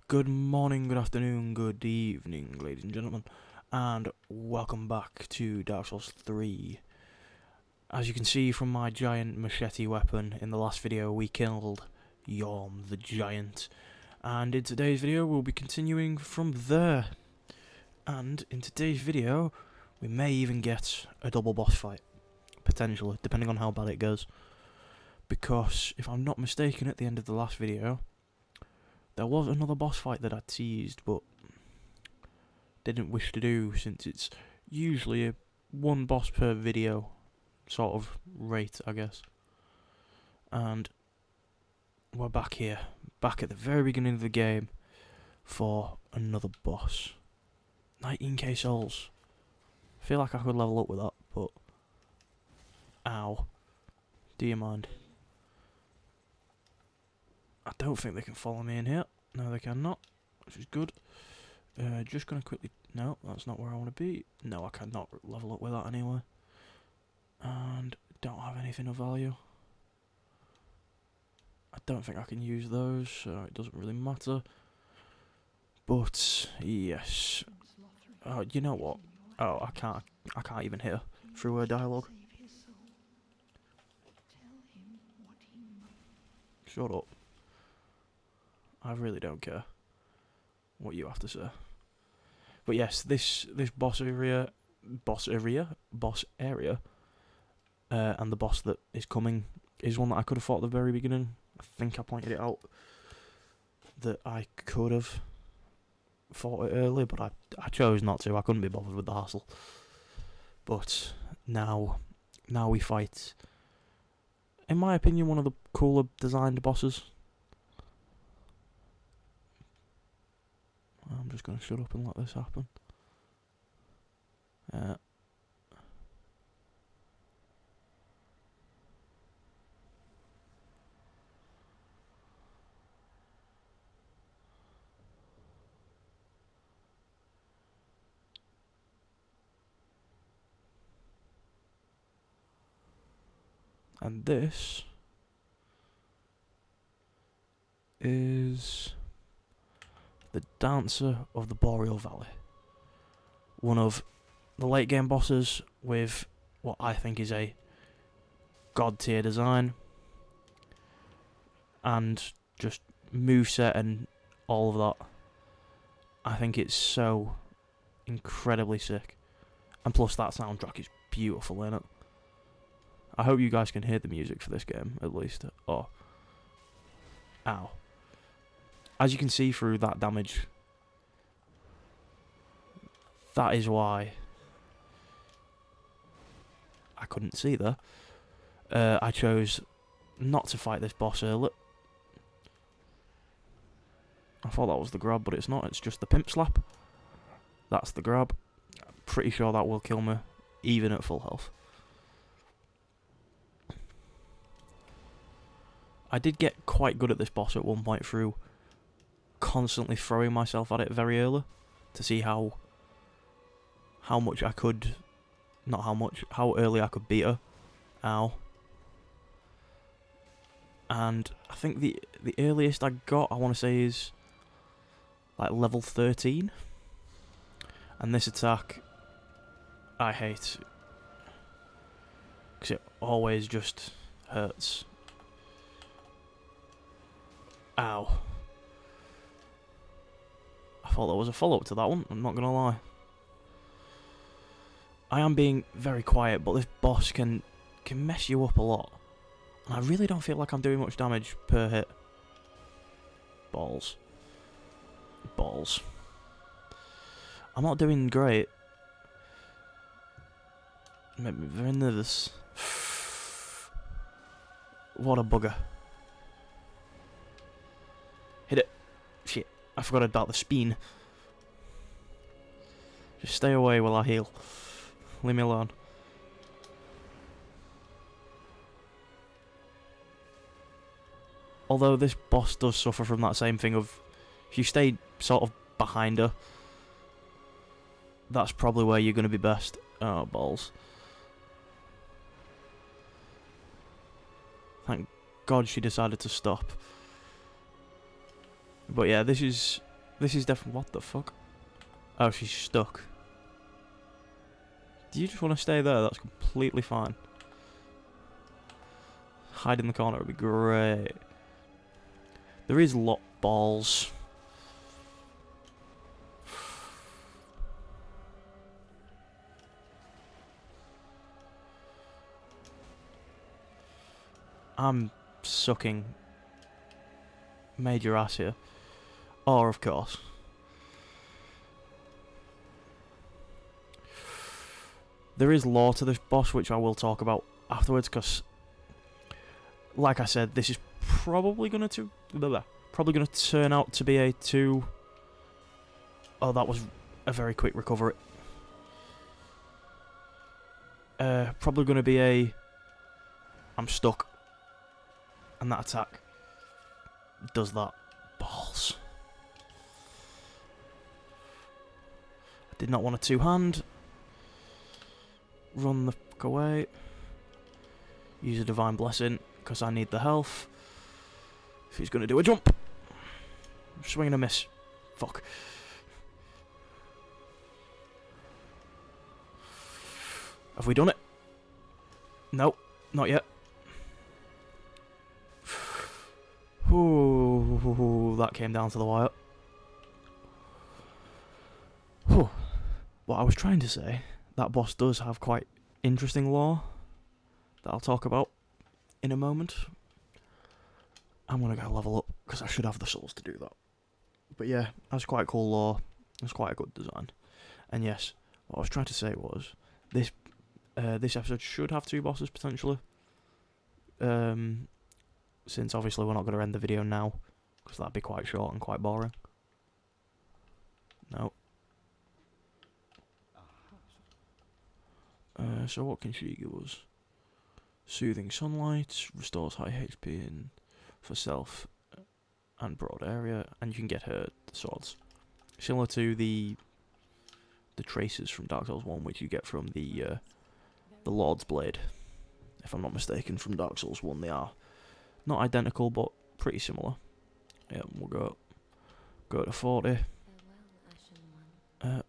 Good morning, good afternoon, good evening, ladies and gentlemen, and welcome back to Dark Souls 3. As you can see from my giant machete weapon, in the last video we killed Yorm the Giant, and in today's video we'll be continuing from there. And in today's video we may even get a double boss fight, potentially, depending on how bad it goes. Because, if I'm not mistaken, at the end of the last video there was another boss fight that I teased, but didn't wish to do, since it's usually a one boss per video sort of rate, I guess. And we're back here, back at the very beginning of the game, for another boss. 19k souls. I feel like I could level up with that, but... Ow. Do you mind? I don't think they can follow me in here. No, they cannot, which is good. Just gonna quickly... No, that's not where I want to be. No, I cannot level up with that anyway. And don't have anything of value. I don't think I can use those, so it doesn't really matter. But yes. You know what? Oh, I can't even hear through her dialogue. Shut up. I really don't care what you have to say. But yes, this boss area, and the boss that is coming is one that I could have fought at the very beginning. I think I pointed it out that I could have fought it early, but I chose not to. I couldn't be bothered with the hassle. But now we fight, in my opinion, one of the cooler designed bosses. I'm just going to shut up and let this happen. And this is the Dancer of the Boreal Valley. One of the late game bosses with what I think is a god tier design. And just moveset and all of that. I think it's so incredibly sick. And plus that soundtrack is beautiful, innit? I hope you guys can hear the music for this game, at least. Oh. Ow. As you can see through that damage, that is why I couldn't see there. I chose not to fight this boss early. I thought that was the grab, but it's not. It's just the pimp slap. That's the grab. I'm pretty sure that will kill me, even at full health. I did get quite good at this boss at one point through constantly throwing myself at it very early to see how much I could, not how much, how early I could beat her. Ow. And I think the earliest I got, I want to say, is like level 13. And this attack I hate, because it always just hurts. Ow. I thought there was a follow-up to that one, I'm not gonna lie. I am being very quiet, but this boss can mess you up a lot. And I really don't feel like I'm doing much damage per hit. Balls. Balls. I'm not doing great. Made me very nervous. What a bugger. Hit it. Shit. I forgot about the spine. Just stay away while I heal. Leave me alone. Although this boss does suffer from that same thing of, if you stay sort of behind her, that's probably where you're going to be best. Oh, balls. Thank God she decided to stop. But yeah, this is This is definitely... What the fuck? Oh, she's stuck. Do you just want to stay there? That's completely fine. Hide in the corner would be great. There is lot balls. I'm sucking major ass here. Or, of course. There is lore to this boss, which I will talk about afterwards, because, like I said, this is probably going to turn out to be a 2. Oh, that was a very quick recovery. Probably going to be a... I'm stuck. And that attack does that. Balls. I did not want a 2-hand. Run the fuck away. Use a Divine Blessing, because I need the health. If he's going to do a jump. Swing and a miss. Fuck. Have we done it? Nope, not yet. Ooh, that came down to the wire. Whew. What I was trying to say, that boss does have quite interesting lore that I'll talk about in a moment. I'm gonna go level up because I should have the souls to do that. But yeah, that's quite cool lore. That's quite a good design. And yes, what I was trying to say was this episode should have 2 bosses potentially. Since obviously we're not going to end the video now, because that'd be quite short and quite boring. No. So what can she give us? Soothing sunlight, restores high HP in for self and broad area, and you can get her swords. Similar to the traces from Dark Souls 1, which you get from the Lord's Blade. If I'm not mistaken, from Dark Souls 1 they are. Not identical, but pretty similar. Yeah, we'll go to 40.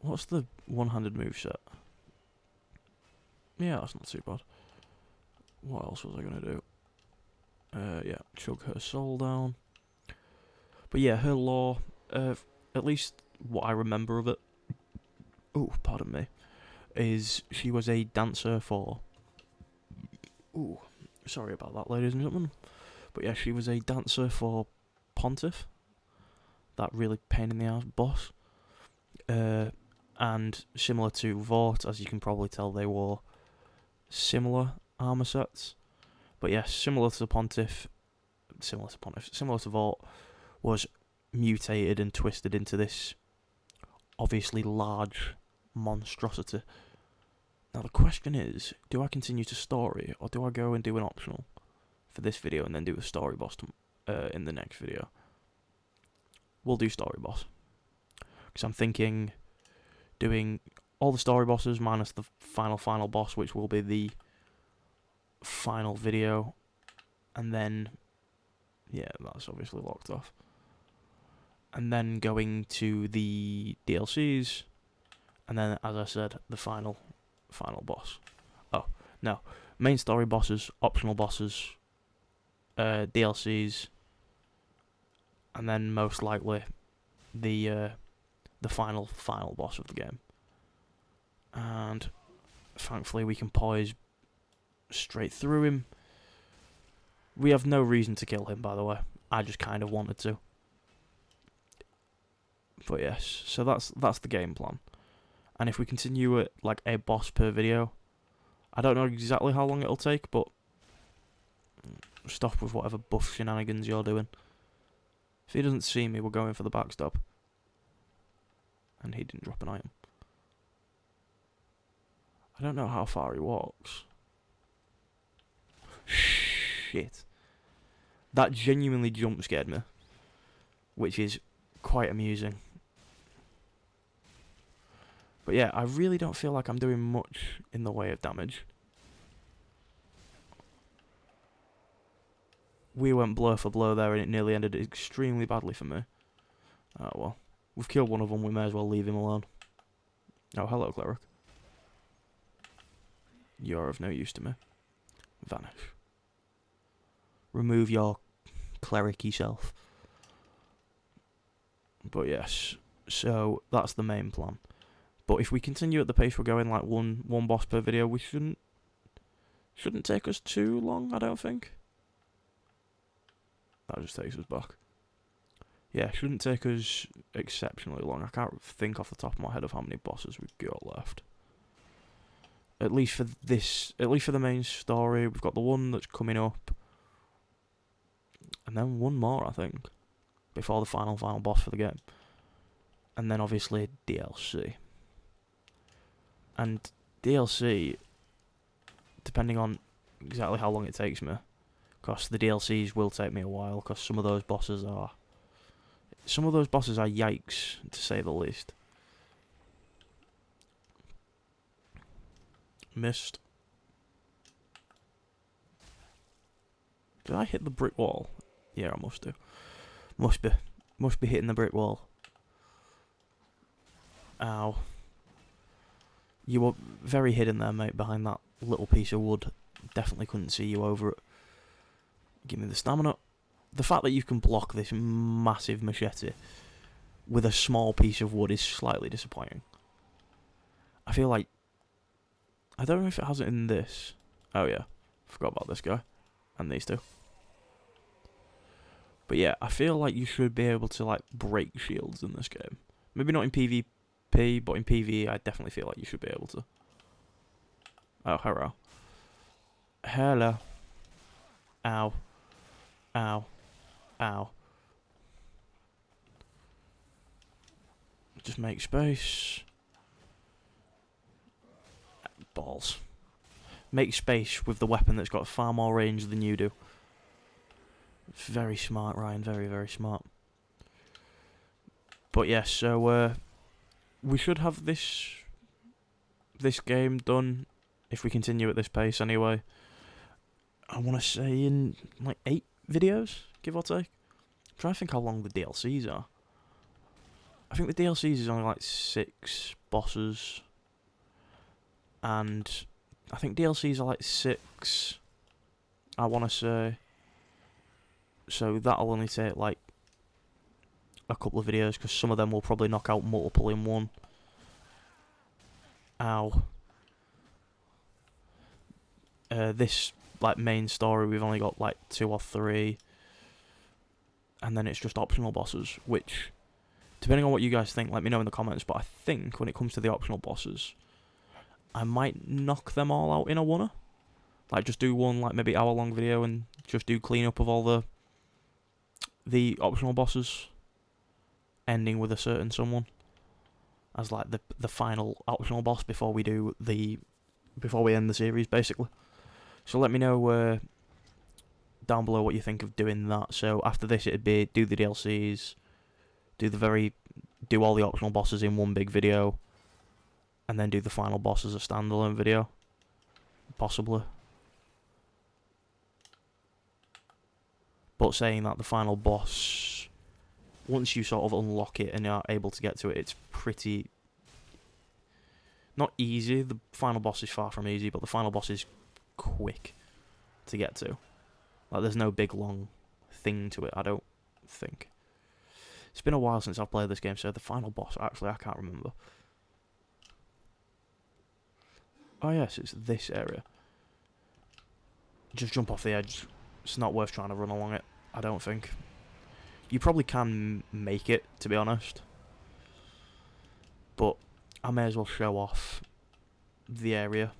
What's the one-handed moveset? Yeah, that's not too bad. What else was I gonna do? Yeah, chug her soul down. But yeah, her lore, at least what I remember of it, oh, pardon me, is she was a dancer for... Ooh, sorry about that, ladies and gentlemen. But yeah, she was a dancer for Pontiff, that really pain in the ass boss. And similar to Vort, as you can probably tell, they wore similar armor sets. But yes, similar to Vort, was mutated and twisted into this obviously large monstrosity. Now the question is, do I continue to story, or do I go and do an optional for this video and then do a story boss in the next video? We'll do story boss, because I'm thinking doing all the story bosses minus the final boss, which will be the final video, and then yeah, that's obviously locked off, and then going to the DLCs, and then, as I said, the final boss. Oh no, main story bosses, optional bosses, DLCs, and then most likely the final boss of the game. And thankfully we can poise straight through him. We have no reason to kill him, by the way. I just kind of wanted to. But yes, so that's the game plan. And if we continue it like a boss per video, I don't know exactly how long it'll take, but stop with whatever buff shenanigans you're doing. If he doesn't see me, we're going for the backstab. And he didn't drop an item. I don't know how far he walks. Shit. That genuinely jump scared me, which is quite amusing. But yeah, I really don't feel like I'm doing much in the way of damage. We went blow for blow there and it nearly ended extremely badly for me. Oh well, We've killed one of them, we may as well leave him alone. Oh, hello, cleric. You're of no use to me. Vanish. Remove your cleric-y self. But yes, so that's the main plan. But if we continue at the pace we're going, like one boss per video, we shouldn't take us too long, I don't think. That just takes us back. Yeah, shouldn't take us exceptionally long. I can't think off the top of my head of how many bosses we've got left. At least for the main story, we've got the one that's coming up. And then one more, I think. Before the final boss for the game. And then obviously DLC. And DLC, depending on exactly how long it takes me, because the DLCs will take me a while, because some of those bosses are yikes, to say the least. Missed. Did I hit the brick wall? Yeah, I must do. Must be hitting the brick wall. Ow. You were very hidden there, mate, behind that little piece of wood. Definitely couldn't see you over it. Give me the stamina. The fact that you can block this massive machete with a small piece of wood is slightly disappointing. I feel like... I don't know if it has it in this. Oh yeah, forgot about this guy. And these two. But yeah, I feel like you should be able to like break shields in this game. Maybe not in PvP, but in PvE I definitely feel like you should be able to. Oh, hello. Hello. Ow. Ow. Ow. Just make space. Balls. Make space with the weapon that's got far more range than you do. It's very smart, Ryan. Very, very smart. But yes, so we should have this game done if we continue at this pace anyway. I want to say in like 8 videos, give or take. I'm trying to think how long the DLCs are. I think the DLCs is only like 6 bosses. And I think DLCs are like 6, I want to say. So that'll only take like a couple of videos, because some of them will probably knock out multiple in one. Ow. This like main story, we've only got like 2 or 3. And then it's just optional bosses, which, depending on what you guys think, let me know in the comments. But I think when it comes to the optional bosses, I might knock them all out in a one-er. Like, just do one, like, maybe hour-long video and just do cleanup of all the optional bosses, ending with a certain someone as, like, the final optional boss before we end the series, basically. So let me know down below what you think of doing that. So after this, it'd be do the DLCs, do all the optional bosses in one big video, and then do the final boss as a standalone video. Possibly. But saying that, the final boss, once you sort of unlock it and are able to get to it, it's pretty... not easy. The final boss is far from easy, but the final boss is quick to get to. Like, there's no big, long thing to it, I don't think. It's been a while since I've played this game, so the final boss, actually, I can't remember. Oh yes, it's this area. Just jump off the edge. It's not worth trying to run along it, I don't think. You probably can make it, to be honest. But I may as well show off the area.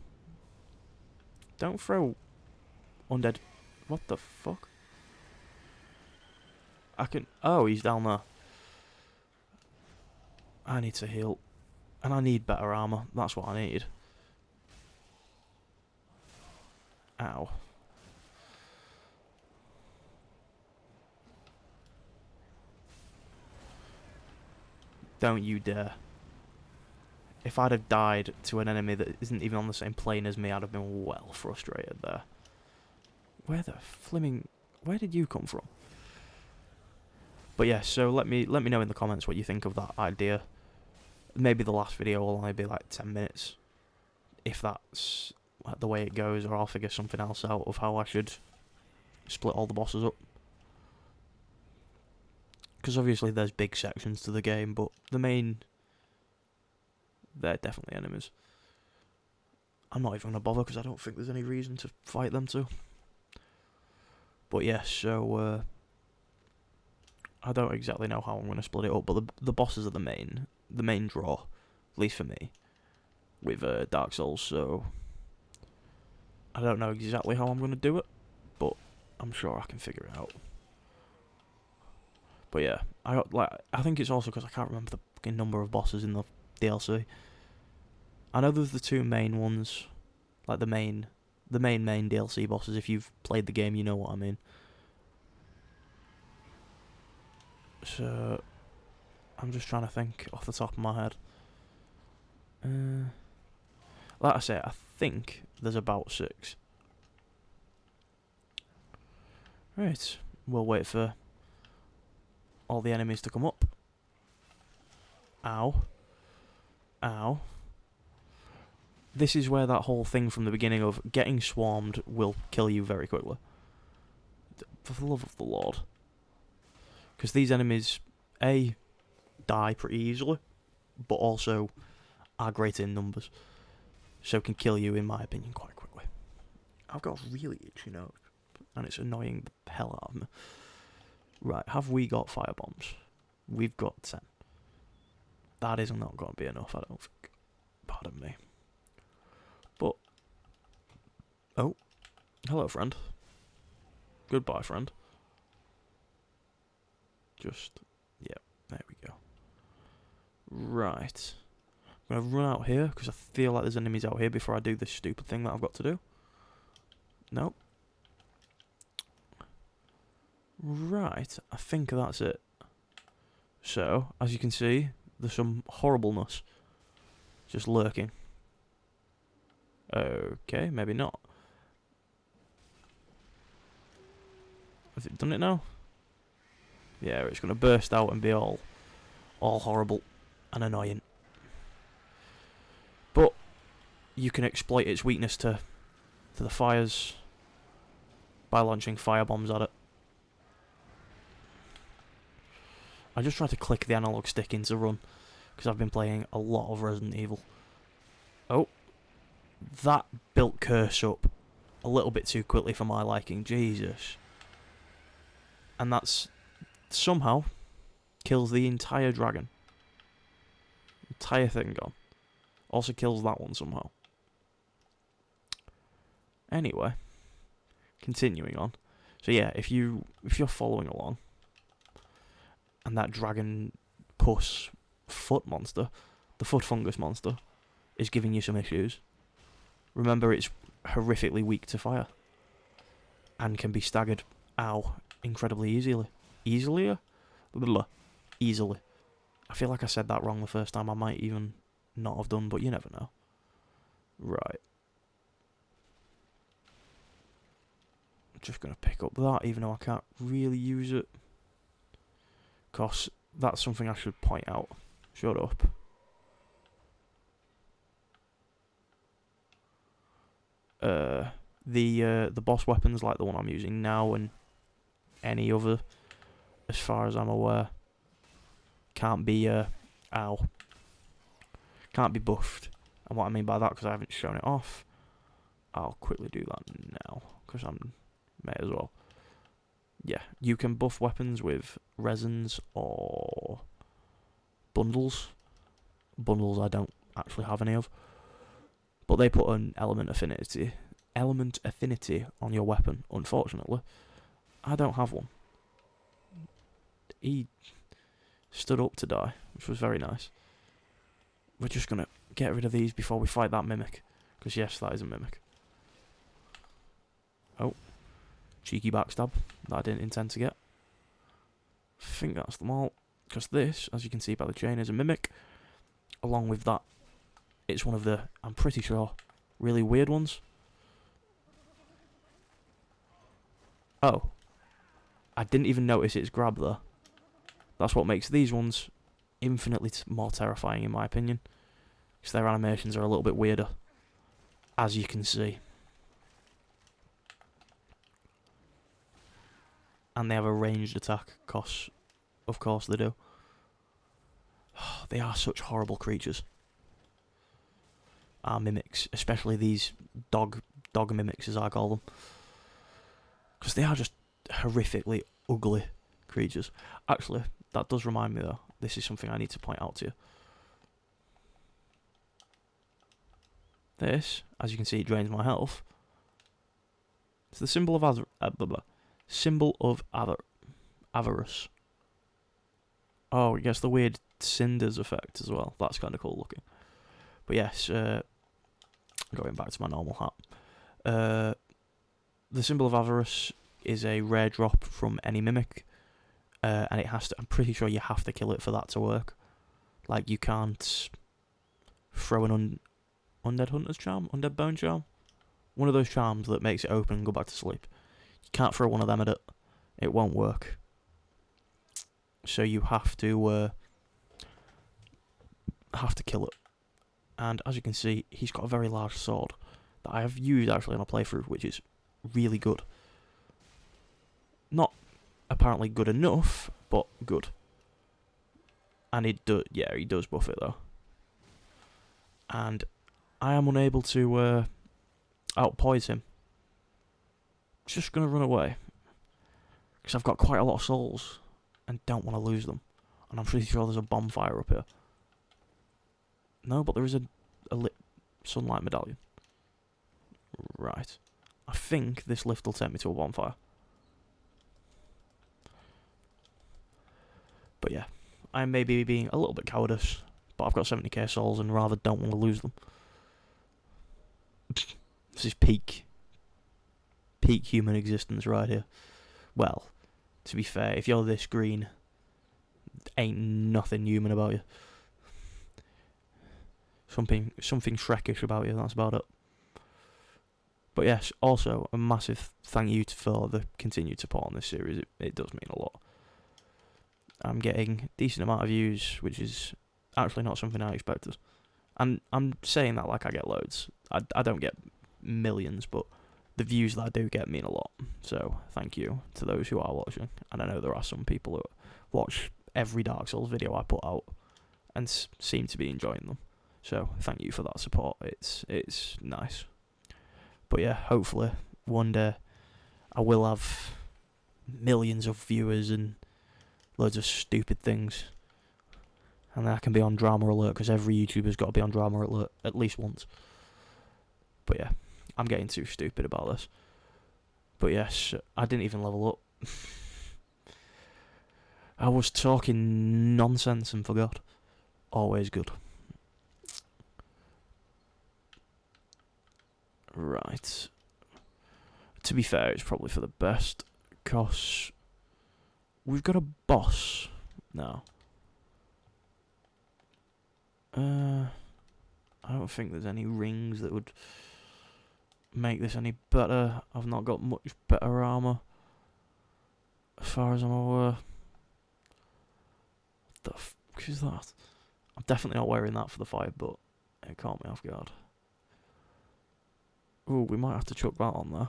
Don't throw undead... What the fuck? I can... Oh, he's down there. I need to heal. And I need better armor. That's what I need. Ow. Don't you dare. If I'd have died to an enemy that isn't even on the same plane as me, I'd have been well frustrated there. Where the flimming... Where did you come from? But yeah, so let me know in the comments what you think of that idea. Maybe the last video will only be like 10 minutes, if that's like the way it goes, or I'll figure something else out of how I should split all the bosses up. Because obviously there's big sections to the game, but the main, they're definitely enemies. I'm not even going to bother because I don't think there's any reason to fight them too. But yeah, so I don't exactly know how I'm going to split it up, but the bosses are the main draw, at least for me, with Dark Souls. So I don't know exactly how I'm going to do it, but I'm sure I can figure it out. But yeah, I think it's also because I can't remember the fucking number of bosses in the DLC. I know there's the two main ones, like the main DLC bosses. If you've played the game, you know what I mean. So I'm just trying to think off the top of my head. Like I say, I think there's about 6. Right, we'll wait for all the enemies to come up. Ow. Ow. This is where that whole thing from the beginning of getting swarmed will kill you very quickly. For the love of the Lord. Because these enemies, A, die pretty easily, but also are great in numbers. So can kill you, in my opinion, quite quickly. I've got a really itchy nose, and it's annoying the hell out of me. Right, have we got fire bombs? We've got 10. That is not going to be enough, I don't think. Pardon me. But, oh, hello friend. Goodbye friend. Just, yeah, there we go. Right. I'm going to run out here, because I feel like there's enemies out here before I do this stupid thing that I've got to do. Nope. Right, I think that's it. So, as you can see, there's some horribleness just lurking. Okay, maybe not. Has it done it now? Yeah, it's going to burst out and be all horrible and annoying. But you can exploit its weakness to the fires by launching fire bombs at it. I just try to click the analog stick into run, because I've been playing a lot of Resident Evil. Oh, that built curse up a little bit too quickly for my liking, Jesus. And that's somehow kills the entire dragon. Entire thing gone. Also kills that one somehow. Anyway, continuing on. So yeah, if you're following along, and that dragon puss foot monster, the foot fungus monster, is giving you some issues, remember it's horrifically weak to fire. And can be staggered, incredibly easily. Easily? I feel like I said that wrong the first time. I might even not have done, but you never know. Right. I'm just going to pick up that, even though I can't really use it. Because that's something I should point out. Shut up. The boss weapons, like the one I'm using now and any other, as far as I'm aware, can't be can't be buffed. And what I mean by that, because I haven't shown it off, I'll quickly do that now, because I may as well. Yeah, you can buff weapons with resins or bundles. Bundles I don't actually have any of, but they put an element affinity on your weapon. Unfortunately, I don't have one. He stood up to die, which was very nice. We're just gonna get rid of these before we fight that mimic, because yes, that is a mimic. Oh, cheeky backstab that I didn't intend to get. I think that's them all, because this, as you can see by the chain, is a mimic. Along with that, it's one of the, I'm pretty sure, really weird ones. Oh, I didn't even notice its grab there. That's what makes these ones infinitely more terrifying, in my opinion. Because their animations are a little bit weirder, as you can see. And they have a ranged attack, of course they do. They are such horrible creatures. Our mimics, especially these dog mimics, as I call them. Because they are just horrifically ugly creatures. Actually, that does remind me though, this is something I need to point out to you. This, as you can see, it drains my health. It's the symbol of avarice. Oh, it gets the weird cinders effect as well. That's kind of cool looking. But yes, going back to my normal hat. The symbol of avarice is a rare drop from any mimic. And it has to, I'm pretty sure you have to kill it for that to work. Like, you can't throw an undead hunter's charm? Undead bone charm? One of those charms that makes it open and go back to sleep. You can't throw one of them at it. It won't work. So you have to kill it. And as you can see, he's got a very large sword that I have used actually on a playthrough, which is really good. Not apparently good enough, but good. And he does buff it though. And I am unable to outpoise him. Just gonna run away. Because I've got quite a lot of souls and don't want to lose them. And I'm pretty sure there's a bonfire up here. No, but there is a lit sunlight medallion. Right. I think this lift will take me to a bonfire. But yeah, I may be being a little bit cowardice, but I've got 70k souls and rather don't want to lose them. This is peak human existence right here. Well, to be fair, if you're this green, ain't nothing human about you. Something Shrekish about you, that's about it. But yes, also, a massive thank you for the continued support on this series. It does mean a lot. I'm getting a decent amount of views, which is actually not something I expected. And I'm saying that like I get loads. I don't get millions, but the views that I do get mean a lot. So thank you to those who are watching. And I know there are some people who watch every Dark Souls video I put out and seem to be enjoying them. So thank you for that support. It's nice. But yeah, hopefully one day I will have millions of viewers and loads of stupid things. And then I can be on Drama Alert, because every YouTuber's got to be on Drama Alert at least once. But yeah, I'm getting too stupid about this. But yes, I didn't even level up. I was talking nonsense and forgot. Always good. Right. To be fair, it's probably for the best, because we've got a boss now. I don't think there's any rings that would make this any better. I've not got much better armor, as far as I'm aware. What the fuck is that? I'm definitely not wearing that for the fight, but it caught me off guard. Ooh, we might have to chuck that on there.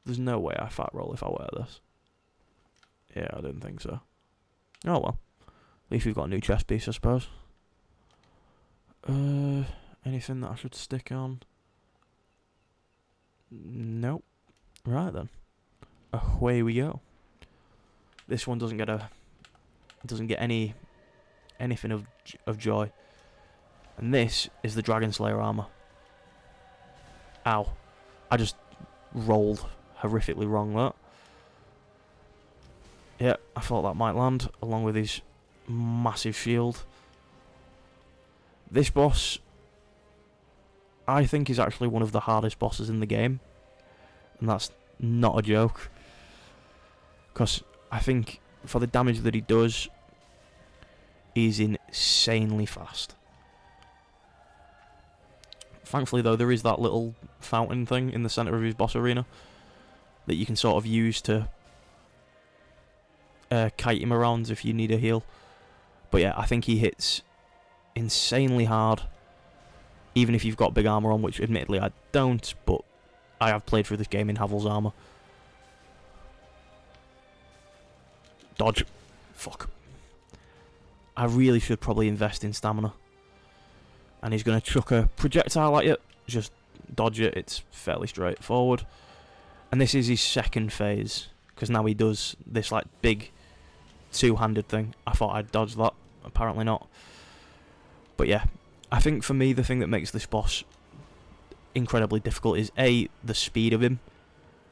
There's no way I fat roll if I wear this. Yeah, I didn't think so. Oh well. At least we've got a new chest piece, I suppose. Anything that I should stick on? Nope. Right then. Away we go. This one doesn't get anything of joy. And this is the Dragon Slayer armor. Ow. I just rolled horrifically wrong that. Yeah, I thought that might land, along with his massive shield. This boss, I think, is actually one of the hardest bosses in the game. And that's not a joke. Because I think for the damage that he does, he's insanely fast. Thankfully though, there is that little fountain thing in the centre of his boss arena that you can sort of use to kite him around if you need a heal. But yeah, I think he hits insanely hard, even if you've got big armor on, which admittedly I don't, but I have played through this game in Havel's armor. Dodge. Fuck. I really should probably invest in stamina. And he's going to chuck a projectile at you. Just dodge it. It's fairly straightforward. And this is his second phase, because now he does this like big two-handed thing. I thought I'd dodge that. Apparently not. But yeah, I think for me the thing that makes this boss incredibly difficult is A, the speed of him,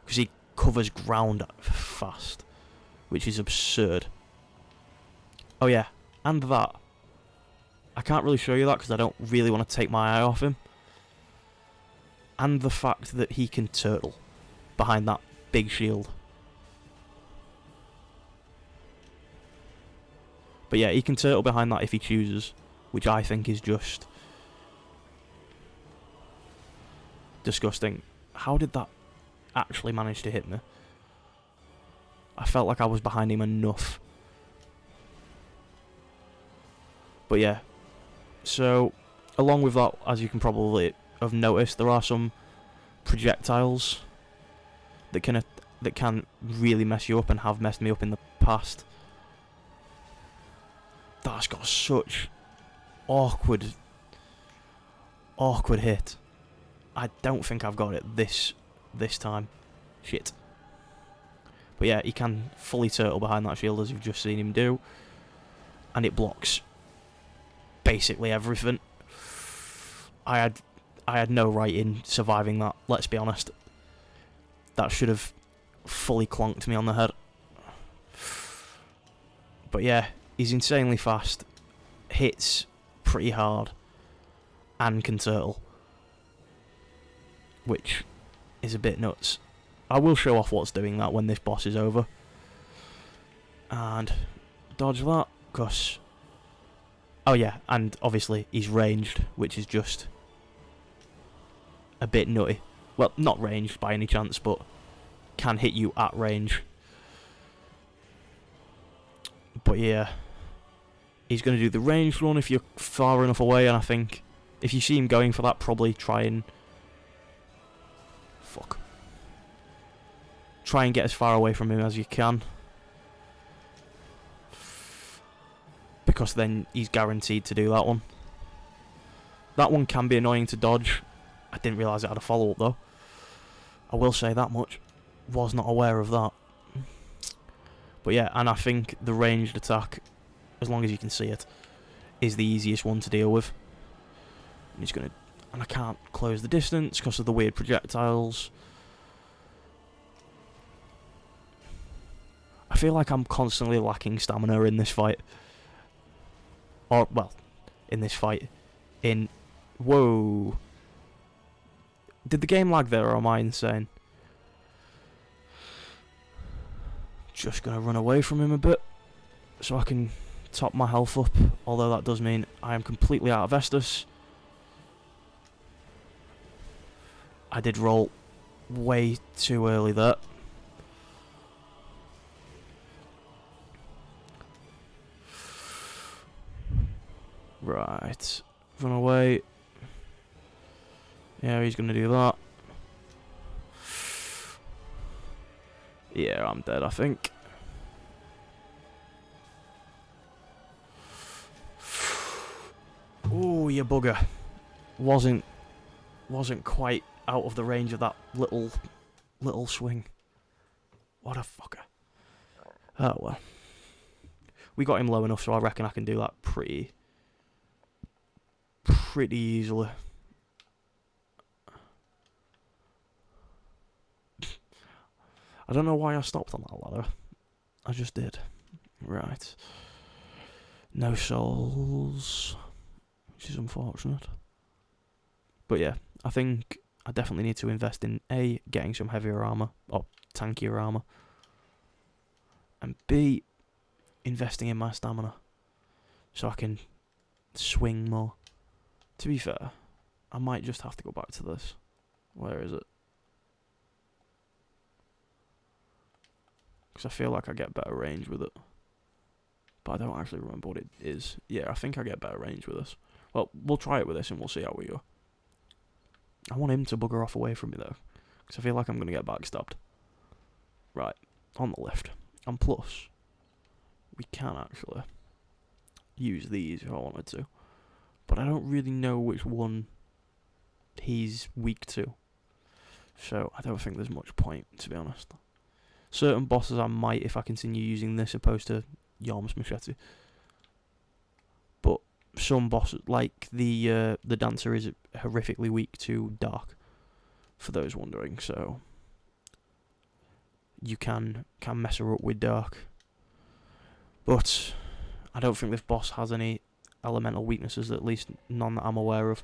because he covers ground fast, which is absurd. Oh yeah, and that. I can't really show you that because I don't really want to take my eye off him. And the fact that he can turtle behind that big shield. But yeah, he can turtle behind that if he chooses, which I think is just disgusting. How did that actually manage to hit me? I felt like I was behind him enough. But yeah, so along with that, as you can probably have noticed, there are some projectiles that can really mess you up and have messed me up in the past. That's got such awkward hit. I don't think I've got it this time. Shit. But yeah, he can fully turtle behind that shield as you've just seen him do, and it blocks basically everything. I had no right in surviving that, let's be honest. That should have fully clonked me on the head. But yeah, he's insanely fast, hits pretty hard, and can turtle, which is a bit nuts. I will show off what's doing that when this boss is over. And dodge that, because... Oh yeah, and obviously he's ranged, which is just a bit nutty. Well, not ranged by any chance, but can hit you at range. But yeah, he's going to do the ranged run if you're far enough away, and I think if you see him going for that, probably try and... Fuck. Try and get as far away from him as you can, because then he's guaranteed to do that one. That one can be annoying to dodge. I didn't realise it had a follow-up though. I will say that much. Was not aware of that. But yeah, and I think the ranged attack, as long as you can see it, is the easiest one to deal with. And he's gonna... And I can't close the distance because of the weird projectiles. I feel like I'm constantly lacking stamina in this fight. Or, well, in this fight. Whoa. Did the game lag there, or am I insane? Just gonna run away from him a bit, so I can top my health up. Although that does mean I am completely out of Estus. I did roll way too early there. Right, run away. Yeah, he's gonna do that. Yeah, I'm dead, I think. Ooh, you bugger. Wasn't quite out of the range of that little swing. What a fucker. Oh well. We got him low enough, so I reckon I can do that pretty easily. I don't know why I stopped on that ladder. I just did. Right. No souls, which is unfortunate. But yeah, I think I definitely need to invest in A, getting some heavier armour, or tankier armour, and B, investing in my stamina, so I can swing more. To be fair, I might just have to go back to this. Where is it? because I feel like I get better range with it. But I don't actually remember what it is. Yeah, I think I get better range with this. Well, we'll try it with this and we'll see how we go. I want him to bugger off away from me though, because I feel like I'm going to get backstabbed. Right, on the left. And plus, we can actually use these if I wanted to. But I don't really know which one he's weak to. So I don't think there's much point, to be honest. Certain bosses I might if I continue using this opposed to Yorm's machete. But some bosses, like the dancer, is horrifically weak to dark, for those wondering. So you can mess her up with dark. But I don't think this boss has any elemental weaknesses, at least none that I'm aware of.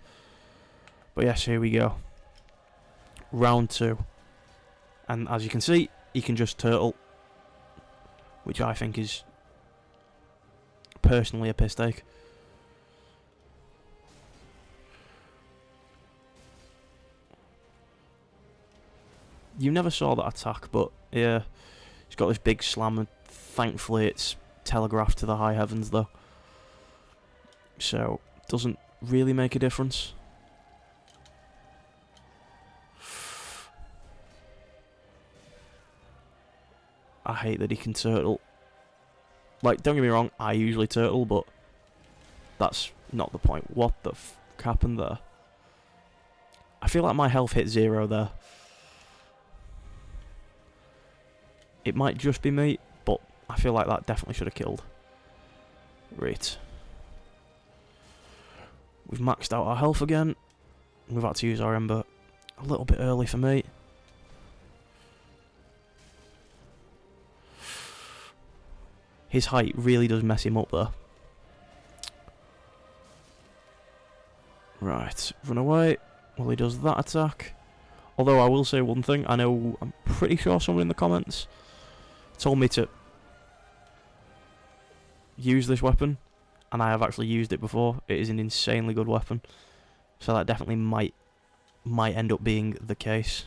But yes, here we go. Round 2. And as you can see, he can just turtle, which I think is personally a piss take. You never saw that attack, but yeah, he's got this big slam, and thankfully it's telegraphed to the high heavens though, so doesn't really make a difference. I hate that he can turtle. Like, don't get me wrong, I usually turtle, but that's not the point. What the f happened there? I feel like my health hit 0 there. It might just be me, but I feel like that definitely should have killed. Right. We've maxed out our health again. We've had to use our ember a little bit early for me. His height really does mess him up there. Right, run away while he does that attack. Although I will say one thing, I'm pretty sure someone in the comments told me to use this weapon, and I have actually used it before. It is an insanely good weapon, so that definitely might end up being the case.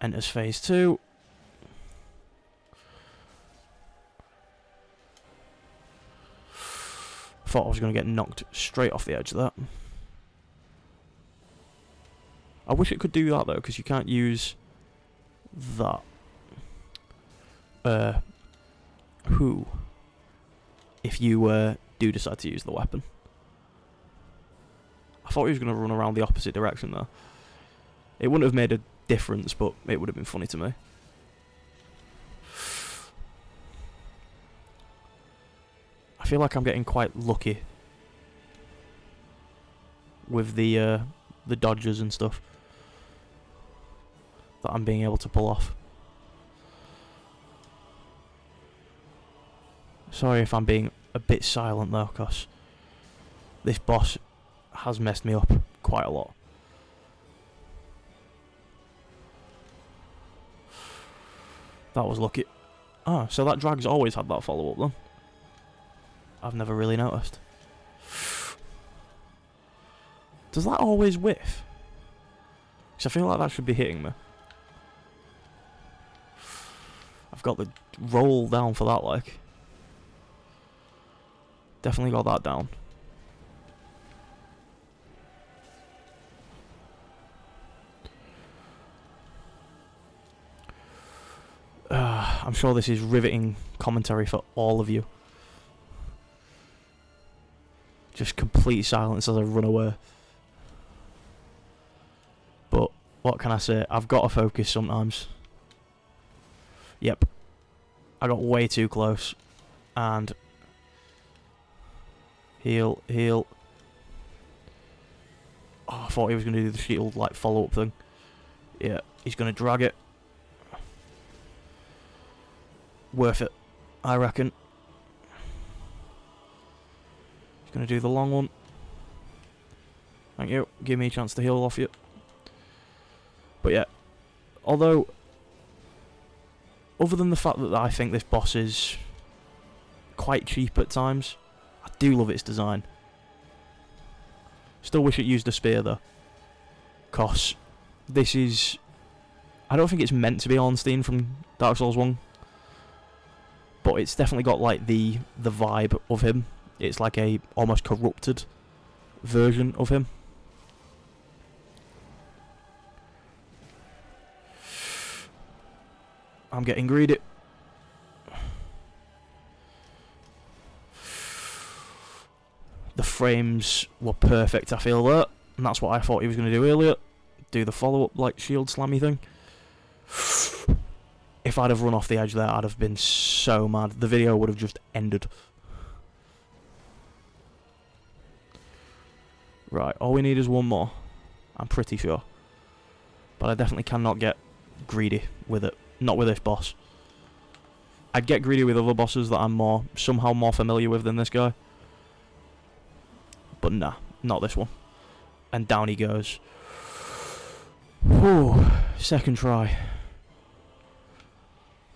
Enters phase 2. Thought I was going to get knocked straight off the edge of that. I wish it could do that though, because you can't use that. If you do decide to use the weapon. I thought he was going to run around the opposite direction there. It wouldn't have made a difference, but it would have been funny to me. I feel like I'm getting quite lucky with the dodges and stuff that I'm being able to pull off. Sorry if I'm being a bit silent though, because this boss has messed me up quite a lot. That was lucky. Ah, so that drag's always had that follow-up then. I've never really noticed. Does that always whiff? Because I feel like that should be hitting me. I've got the roll down for that, like. Definitely got that down. I'm sure this is riveting commentary for all of you. Just complete silence as I run away. But what can I say? I've got to focus sometimes. Yep. I got way too close. And heal. Oh, I thought he was going to do the shield like follow-up thing. Yeah, he's going to drag it. Worth it, I reckon. He's going to do the long one. Thank you. Give me a chance to heal off you. But yeah, although, other than the fact that I think this boss is quite cheap at times, I do love its design. Still wish it used a spear though, cause this is, I don't think it's meant to be Ornstein from Dark Souls 1. But it's definitely got like the vibe of him. It's like a almost corrupted version of him. I'm getting greedy. The frames were perfect, I feel that. And that's what I thought he was going to do earlier. Do the follow-up, like, shield slammy thing. If I'd have run off the edge there, I'd have been so mad. The video would have just ended. Right, all we need is one more. I'm pretty sure. But I definitely cannot get greedy with it. Not with this boss. I'd get greedy with other bosses that I'm somehow more familiar with than this guy. But nah, not this one. And down he goes. Whew, second try.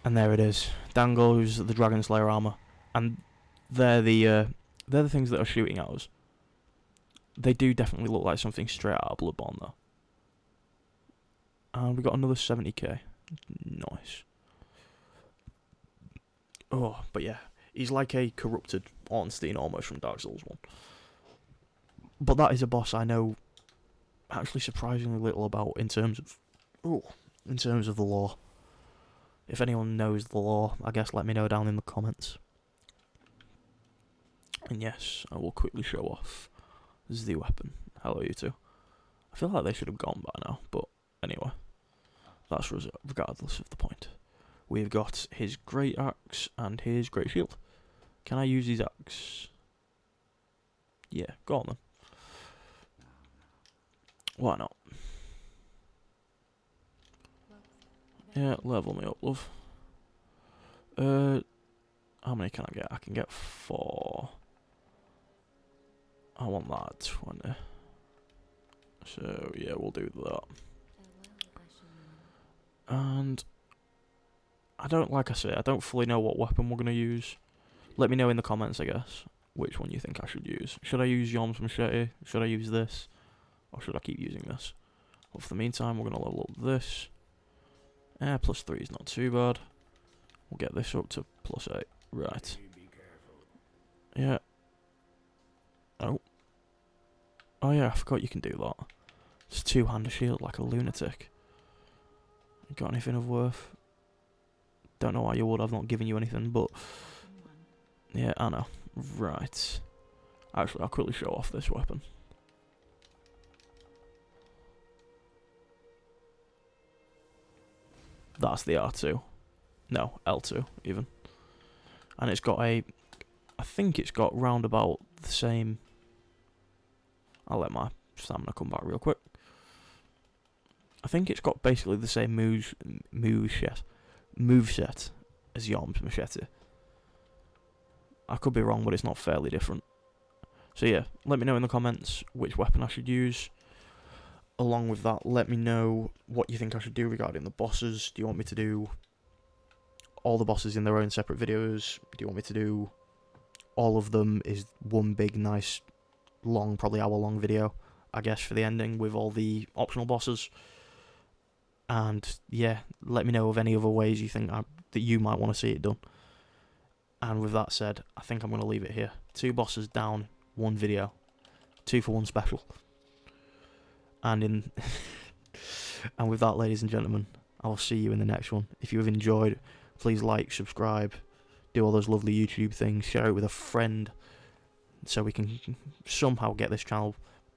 And there it is. Down goes the Dragon Slayer armor. And they're the things that are shooting at us. They do definitely look like something straight out of Bloodborne though. And we got another 70k. Nice. Oh, but yeah. He's like a corrupted Ornstein almost from Dark Souls 1. But that is a boss I know actually surprisingly little about in terms of the lore. If anyone knows the lore, I guess let me know down in the comments. And yes, I will quickly show off the weapon. Hello, you two. I feel like they should have gone by now, but anyway. That's regardless of the point. We've got his great axe and his great shield. Can I use his axe? Yeah, go on then. Why not? Yeah, level me up, love. How many can I get? I can get 4. I want that at 20. So, yeah, we'll do that. And I don't fully know what weapon we're going to use. Let me know in the comments, I guess, which one you think I should use. Should I use Yom's machete? Should I use this? Or should I keep using this? Well, for the meantime, we're going to level up this. +3 is not too bad. We'll get this up to +8. Right. Yeah. Oh. Oh yeah, I forgot you can do that. It's a 2-handed shield like a lunatic. Got anything of worth? Don't know why you would, I've not given you anything, but... Yeah, I know. Right. Actually, I'll quickly show off this weapon. That's the R2. No, L2, even. And it's got I think it's got round about the same... I'll let my stamina come back real quick. I think it's got basically the same moveset as Yom's machete. I could be wrong, but it's not fairly different. So yeah, let me know in the comments which weapon I should use. Along with that, let me know what you think I should do regarding the bosses. Do you want me to do all the bosses in their own separate videos? Do you want me to do all of them is one big, nice, long, probably hour-long video, I guess, for the ending with all the optional bosses? And yeah, let me know of any other ways you think that you might want to see it done. And with that said, I think I'm going to leave it here. 2 bosses down, 1 video. 2 for 1 special. And and with that, ladies and gentlemen, I'll see you in the next one. If you have enjoyed, please like, subscribe, do all those lovely YouTube things, share it with a friend, so we can somehow get this channel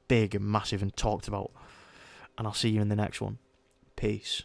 big and massive and talked about. And I'll see you in the next one. Peace.